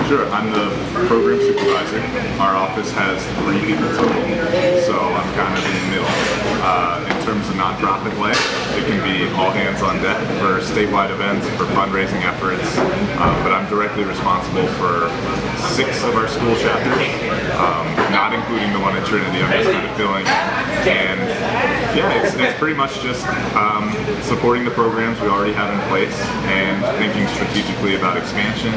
Sure, I'm the program supervisor. Our office has 3 people total, so I'm kind of in the middle. In terms of nonprofit life, it can be all hands on deck for statewide events, for fundraising efforts, but I'm directly responsible for 6 of our school chapters, not including the one at Trinity. I'm just kind of filling in. And yeah, it's pretty much just supporting the programs we already have in place and thinking strategically about expansion,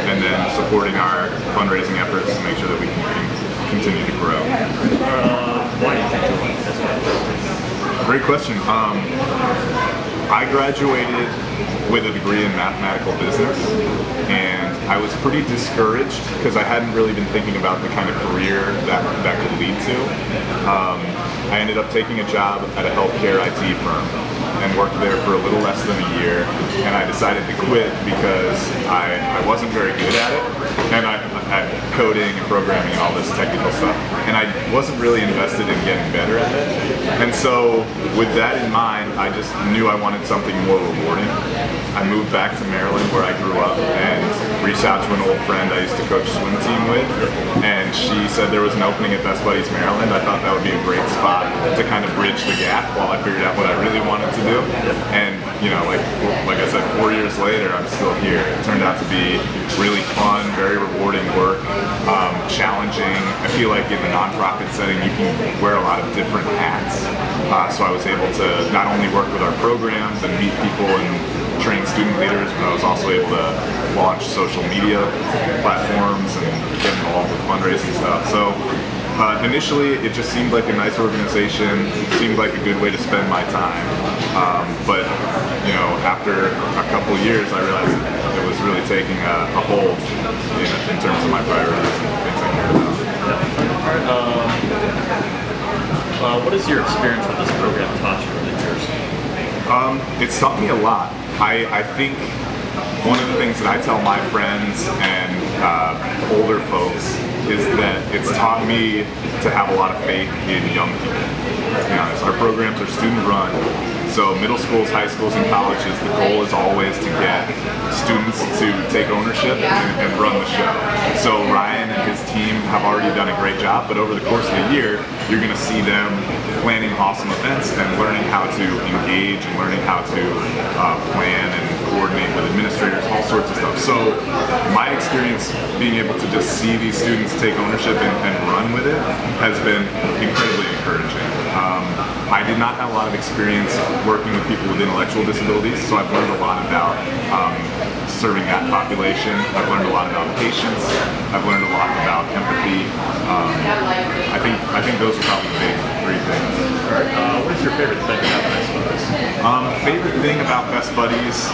and then supporting our fundraising efforts to make sure that we can continue to grow. Why do you think you like this? Great question. I graduated with a degree in mathematical business, and I was pretty discouraged because I hadn't really been thinking about the kind of career that could lead to. I ended up taking a job at a healthcare IT firm and worked there for a little less than a year, and I decided to quit because I wasn't very good at it, and at coding and programming and all this technical stuff, and I wasn't really invested in getting better at it. And so with that in mind, I just knew I wanted something more rewarding. I moved back to Maryland where I grew up and reached out to an old friend I used to coach swim team with, and she said there was an opening at Best Buddies Maryland. I thought that would be a great spot to kind of bridge the gap while I figured out what I really wanted to do. And you know, like I said, 4 years later, I'm still here. It turned out to be really fun, very rewarding work, challenging. I feel like in the nonprofit setting, you can wear a lot of different hats. So I was able to not only work with our programs and meet people and train student leaders, but I was also able to launch social media platforms and get involved with fundraising stuff. So initially, it just seemed like a nice organization, seemed like a good way to spend my time. But you know, after a couple of years, I realized it was really taking a hold in terms of my priorities and things I cared about. What has your experience with this program taught you over the years? It's taught me a lot. I think one of the things that I tell my friends and older folks is that it's taught me to have a lot of faith in young people. To be honest, our programs are student run, so middle schools, high schools, and colleges, the goal is always to get students to take ownership and run the show. So Ryan and his team have already done a great job, but over the course of the year, you're going to see them planning awesome events and learning how to engage and learning how to plan and coordinate with administrators, all sorts of stuff. So my experience being able to just see these students take ownership and run with it has been incredibly encouraging. I did not have a lot of experience working with people with intellectual disabilities, so I've learned a lot about serving that population. I've learned a lot about patience. I've learned a lot about empathy. I think those are probably the big 3 things. All right. What is your favorite thing about Best Buddies? Favorite thing about Best Buddies?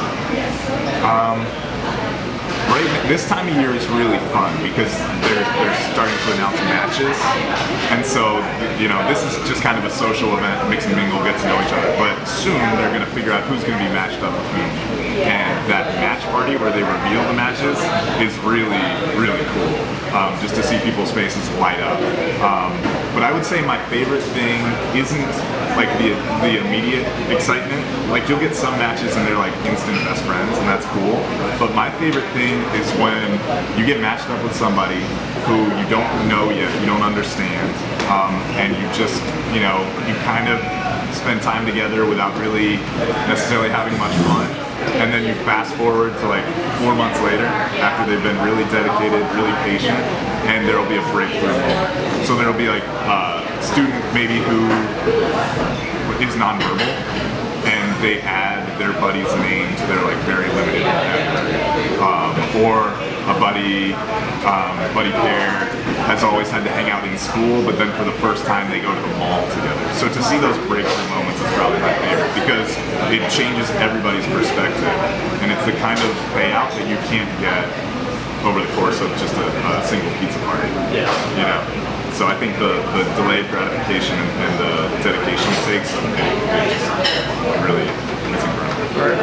This time of year is really fun because they're starting to announce matches, and so you know, this is just kind of a social event, mix and mingle, get to know each other. But soon they're going to figure out who's going to be matched up with whom, and that match party where they reveal the matches is really, really cool. Just to see people's faces light up. But I would say my favorite thing isn't like the immediate excitement. Like you'll get some matches and they're like instant best friends, and that's cool. But my favorite thing is when you get matched up with somebody who you don't know yet, you don't understand, and you just, you know, you kind of spend time together without really necessarily having much fun. And then you fast forward to like 4 months later, after they've been really dedicated, really patient, and there'll be a breakthrough moment. So there'll be like a student maybe who is nonverbal, and they add their buddy's name to their like very limited vocabulary. Or a buddy pair has always had to hang out in school, but then for the first time they go to the mall together. So to see those breakthrough moments is probably my favorite because it changes everybody's perspective, and it's the kind of payout that you can't get over the course of just a single pizza party. Yeah. You know? So I think the delayed gratification and the dedication it takes, it's incredible. All right.